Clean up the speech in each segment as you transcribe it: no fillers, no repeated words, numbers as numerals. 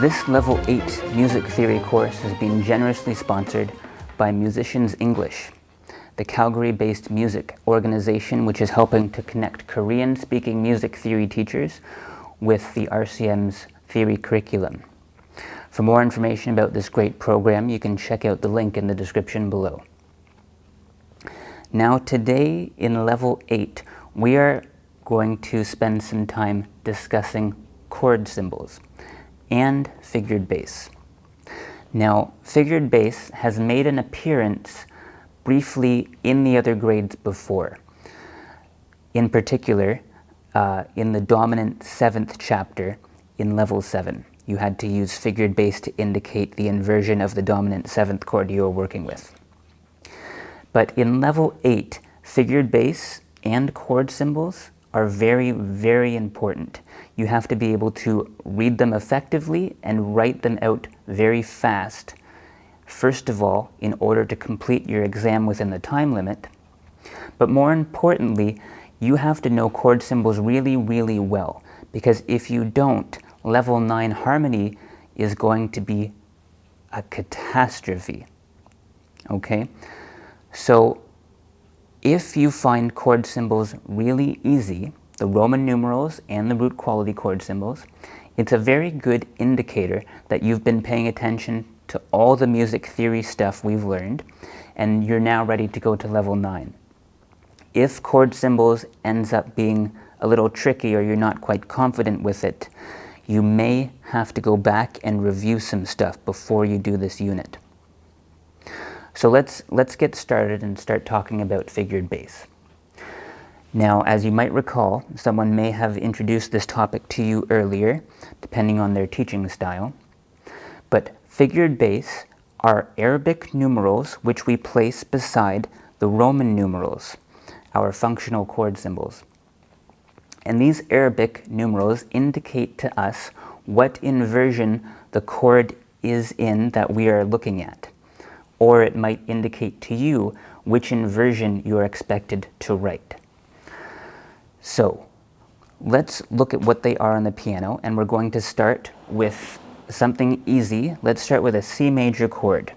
This Level 8 Music Theory course has been generously sponsored by Musicians English, the Calgary-based music organization which is helping to connect Korean-speaking music theory teachers with the RCM's theory curriculum. For more information about this great program, you can check out the link in the description below. Now today in Level 8, we are going to spend some time discussing chord symbols and figured bass. Now, figured bass has made an appearance briefly in the other grades before. In particular, in the dominant 7th chapter in Level 7, you had to use figured bass to indicate the inversion of the dominant 7th chord you were working with. But in Level 8, figured bass and chord symbols are very, very important. You have to be able to read them effectively and write them out very fast. First of all, in order to complete your exam within the time limit. But more importantly, you have to know chord symbols really, really well. Because if you don't, Level 9 harmony is going to be a catastrophe. Okay? So, if you find chord symbols really easy, the Roman numerals and the root quality chord symbols, it's a very good indicator that you've been paying attention to all the music theory stuff we've learned, and you're now ready to go to Level 9. If chord symbols ends up being a little tricky or you're not quite confident with it, you may have to go back and review some stuff before you do this unit. So let's get started and start talking about figured bass. Now, as you might recall, someone may have introduced this topic to you earlier, depending on their teaching style. But figured bass are Arabic numerals which we place beside the Roman numerals, our functional chord symbols. And these Arabic numerals indicate to us what inversion the chord is in that we are looking at. Or it might indicate to you which inversion you are expected to write. So, let's look at what they are on the piano, and we're going to start with something easy. Let's start with a C major chord.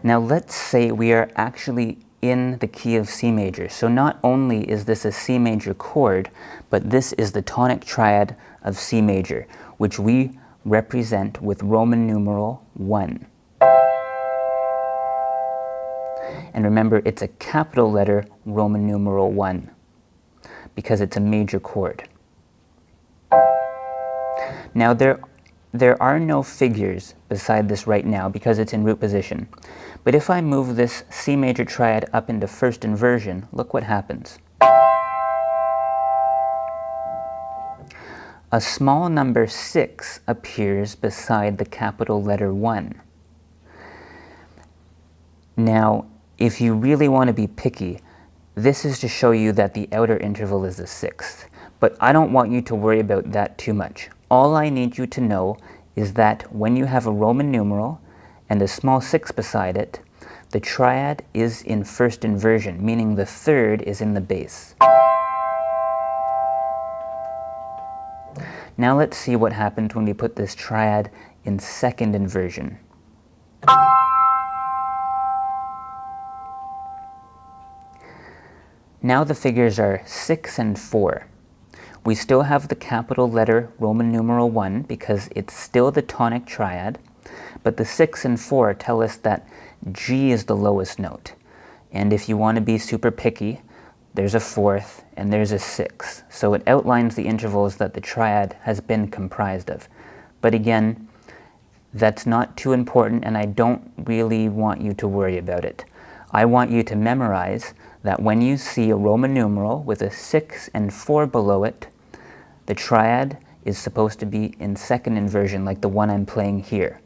Now let's say we are actually in the key of C major. So not only is this a C major chord, but this is the tonic triad of C major, which we represent with Roman numeral 1. And remember, it's a capital letter Roman numeral 1 because it's a major chord. Now there are no figures beside this right now because it's in root position. But if I move this C major triad up into first inversion, look what happens. A small number 6 appears beside the capital letter 1. Now, if you really want to be picky, this is to show you that the outer interval is the 6th. But I don't want you to worry about that too much. All I need you to know is that when you have a Roman numeral and a small 6 beside it, the triad is in first inversion, meaning the 3rd is in the bass. Now let's see what happens when we put this triad in second inversion. Now the figures are 6 and 4. We still have the capital letter Roman numeral 1 because it's still the tonic triad, but the 6 and 4 tell us that G is the lowest note. And if you want to be super picky, there's a 4th and there's a 6th. So it outlines the intervals that the triad has been comprised of. But again, that's not too important, and I don't really want you to worry about it. I want you to memorize that when you see a Roman numeral with a 6 and 4 below it, the triad is supposed to be in second inversion, like the one I'm playing here.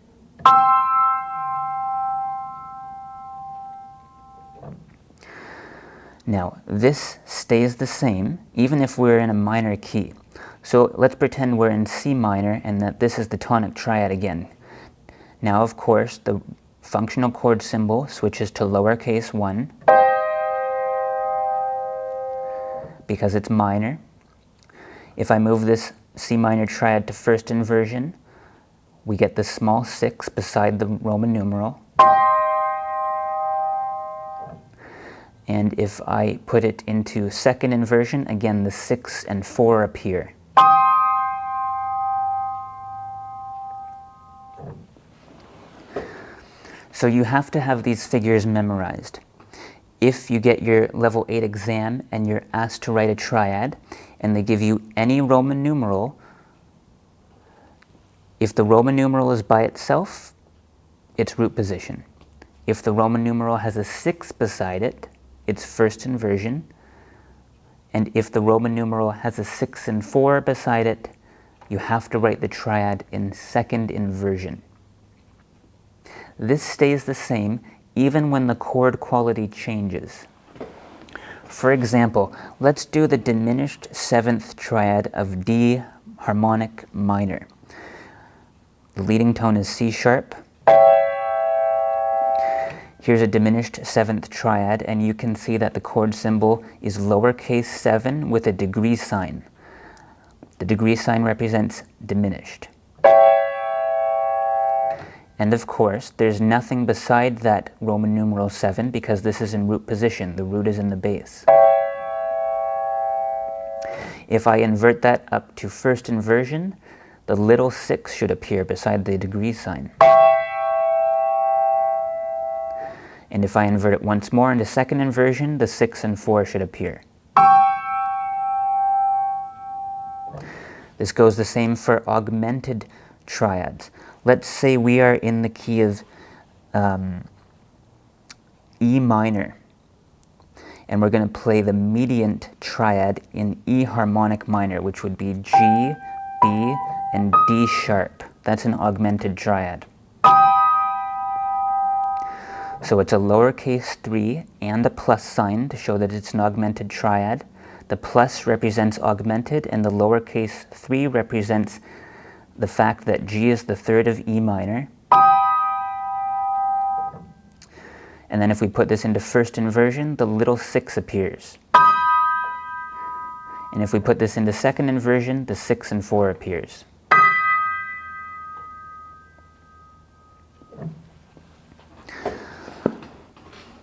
Now, this stays the same even if we're in a minor key. So let's pretend we're in C minor and that this is the tonic triad again. Now, of course, the functional chord symbol switches to lowercase 1 because it's minor. If I move this C minor triad to first inversion, we get the small 6 beside the Roman numeral. And if I put it into second inversion, again the 6 and 4 appear. So you have to have these figures memorized. If you get your level 8 exam and you're asked to write a triad, and they give you any Roman numeral, if the Roman numeral is by itself, it's root position. If the Roman numeral has a 6 beside it, it's first inversion. And if the Roman numeral has a 6 and 4 beside it, you have to write the triad in second inversion. This stays the same even when the chord quality changes. For example, let's do the diminished 7th triad of D harmonic minor. The leading tone is C sharp. Here's a diminished 7th triad, and you can see that the chord symbol is lowercase 7 with a degree sign. The degree sign represents diminished. And of course, there's nothing beside that Roman numeral 7 because this is in root position. The root is in the bass. If I invert that up to first inversion, the little 6 should appear beside the degree sign. And if I invert it once more into second inversion, the 6 and 4 should appear. This goes the same for augmented triads. Let's say we are in the key of E minor, and we're going to play the mediant triad in E harmonic minor, which would be G, B, and D sharp. That's an augmented triad. So it's a lowercase 3 and a plus sign to show that it's an augmented triad. The plus represents augmented, and the lowercase 3 represents the fact that G is the third of E minor. And then if we put this into first inversion, the little 6 appears. And if we put this into second inversion, the 6 and 4 appears.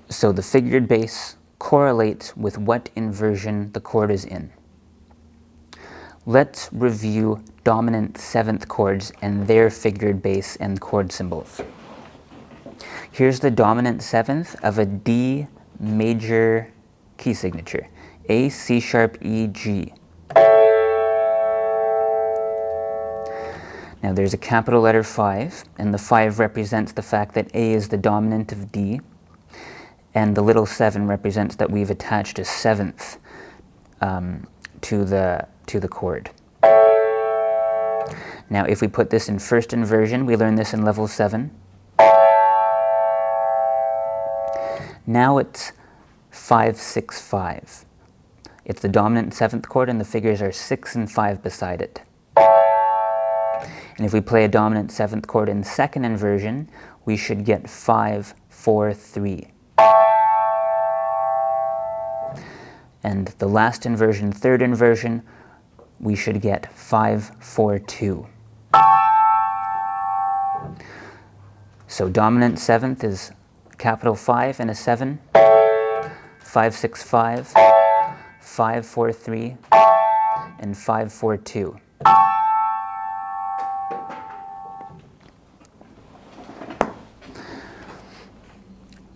So the figured bass correlates with what inversion the chord is in. Let's review dominant 7th chords and their figured bass and chord symbols. Here's the dominant 7th of a D major key signature, A, C sharp, E, G. Now there's a capital letter 5, and the 5 represents the fact that A is the dominant of D, and the little 7 represents that we've attached a 7th to the chord. Now if we put this in first inversion, we learn this in level 7. Now it's 5, 6, 5. It's the dominant 7th chord, and the figures are 6 and 5 beside it. And if we play a dominant 7th chord in second inversion, we should get 5, 4, 3. And the last inversion, third inversion, we should get 5, 4, 2. So dominant 7th is capital 5 and a 7, 5, 6, 5, 5, 4, 3, and 5, 4, 2.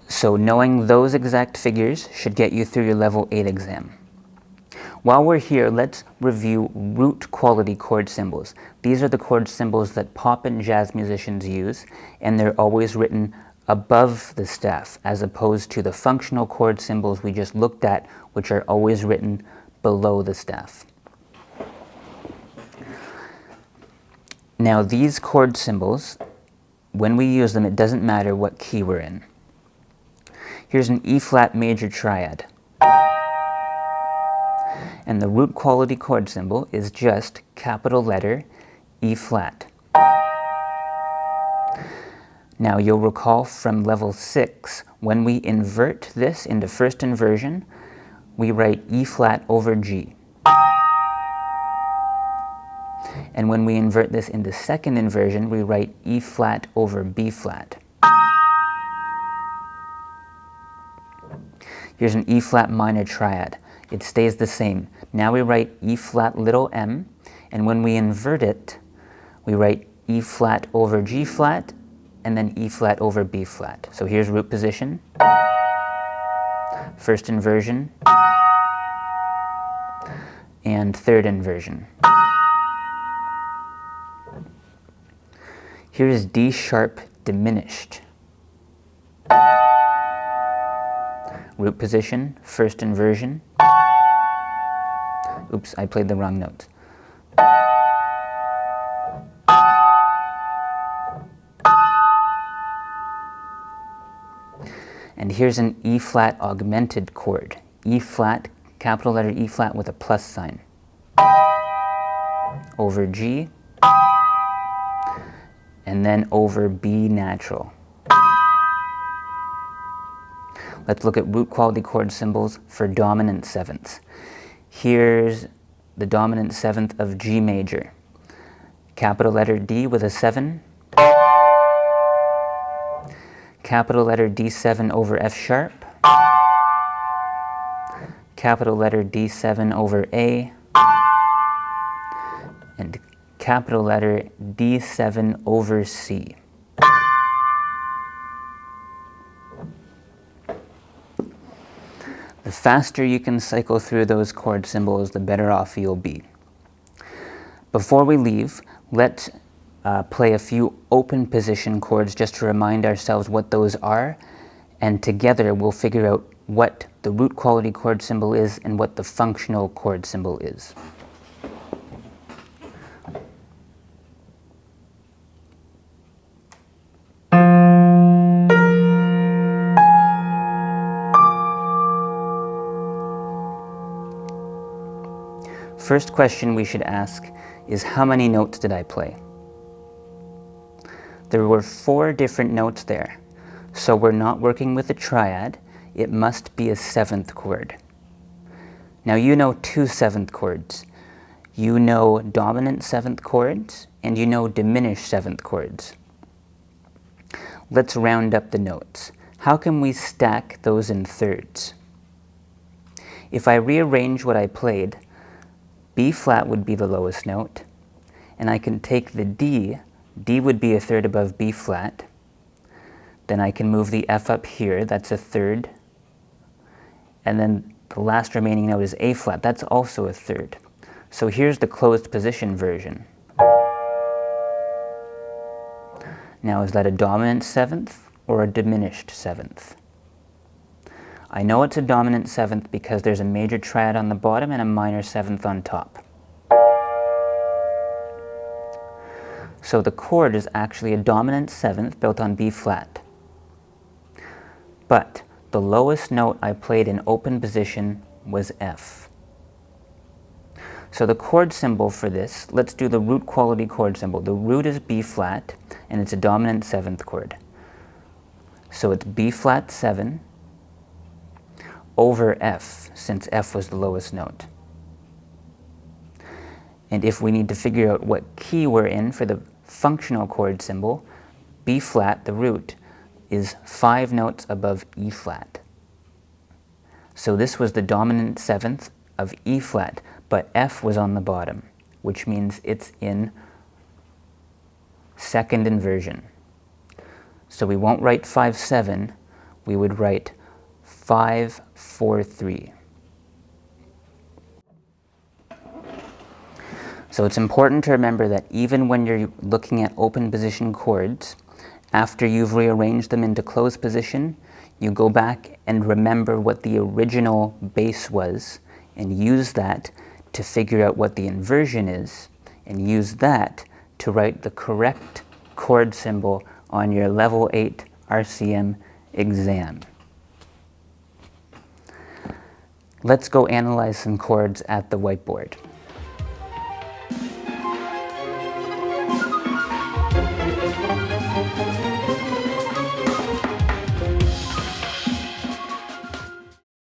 So knowing those exact figures should get you through your level 8 exam. While we're here, let's review root quality chord symbols. These are the chord symbols that pop and jazz musicians use, and they're always written above the staff, as opposed to the functional chord symbols we just looked at, which are always written below the staff. Now these chord symbols, when we use them, it doesn't matter what key we're in. Here's an E-flat major triad. And the root quality chord symbol is just capital letter E-flat. Now you'll recall from level 6, when we invert this into first inversion, we write E-flat over G. And when we invert this into second inversion, we write E flat over B flat. Here's an E flat minor triad. It stays the same. Now we write E flat little m, and when we invert it, we write E flat over G flat, and then E flat over B flat. So here's root position, first inversion, and third inversion. Here is D sharp diminished. Root position, first inversion. Oops, I played the wrong note. And here's an E flat augmented chord. E flat, capital letter E flat with a plus sign. Over G, and then over B natural. Let's look at root quality chord symbols for dominant sevenths. Here's the dominant seventh of G major. Capital letter D with a 7. Capital letter D7 over F sharp. Capital letter D7 over A. And capital letter D7 over C. The faster you can cycle through those chord symbols, the better off you'll be. Before we leave, let's play a few open position chords just to remind ourselves what those are, and together we'll figure out what the root quality chord symbol is and what the functional chord symbol is. First question we should ask is, how many notes did I play? There were 4 different notes there, so we're not working with a triad. It must be a 7th chord. Now you know 2 7th chords. You know dominant 7th chords, and you know diminished 7th chords. Let's round up the notes. How can we stack those in thirds? If I rearrange what I played, B flat would be the lowest note, and I can take the D. D would be a third above B flat. Then I can move the F up here, that's a third. And then the last remaining note is A flat, that's also a third. So here's the closed position version. Now, is that a dominant 7th or a diminished 7th? I know it's a dominant 7th because there's a major triad on the bottom and a minor 7th on top. So the chord is actually a dominant 7th built on B flat. But the lowest note I played in open position was F. So the chord symbol for this, let's do the root quality chord symbol. The root is B flat, and it's a dominant 7th chord. So it's B flat 7 over F, since F was the lowest note. And if we need to figure out what key we're in for the functional chord symbol, B flat, the root, is 5 notes above E flat. So this was the dominant 7th of E flat, but F was on the bottom, which means it's in second inversion. So we won't write 5-7, we would write 5-4-3. So it's important to remember that even when you're looking at open position chords, after you've rearranged them into closed position, you go back and remember what the original base was and use that to figure out what the inversion is, and use that to write the correct chord symbol on your level 8 RCM exam. Let's go analyze some chords at the whiteboard.